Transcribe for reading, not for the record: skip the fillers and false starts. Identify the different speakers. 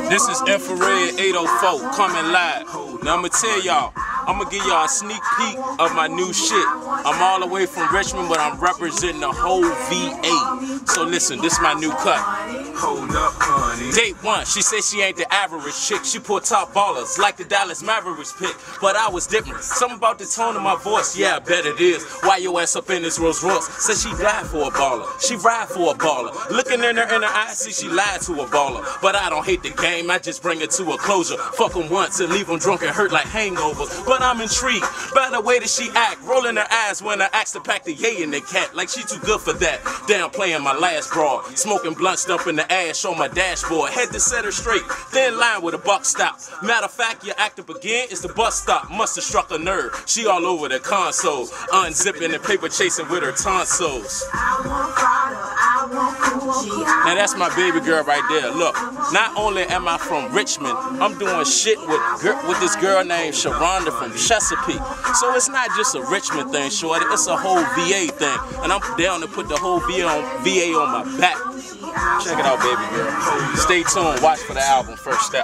Speaker 1: This is Infrared 804 coming live. Now I'ma tell y'all, I'ma give y'all a sneak peek of my new shit. I'm all the way from Richmond, but I'm representing the whole VA. So listen, this is my new cut.
Speaker 2: Hold up, honey.
Speaker 1: Date 1, she said she ain't the average chick. She pulled top ballers like the Dallas Mavericks pick. But I was different. Something about the tone of my voice, yeah, I bet it is. Why your ass up in this Rolls Royce? Said she died for a baller. She ride for a baller. Looking in her eyes, see she lied to a baller. But I don't hate the game, I just bring it to a closure. Fuck them once and leave them drunk and hurt like hangovers. But I'm intrigued by the way that she act. Rolling her eyes when I asked to pack the yay in the cat. Like she too good for that. Damn, playing my last broad. Smoking blunt, stumping the ash on my dashboard. Had to set her straight, thin line with a buck stop. Matter of fact, your act up again is the bus stop. Must have struck a nerve. She all over the console, unzipping and paper chasing with her tonsils. Now that's my baby girl right there. Look, not only am I from Richmond, I'm doing shit with this girl named Sharonda from Chesapeake. So it's not just a Richmond thing, shorty. It's a whole VA thing, and I'm down to put the whole VA on my back. Check it out, baby girl. Stay tuned. Watch for the album, First Step.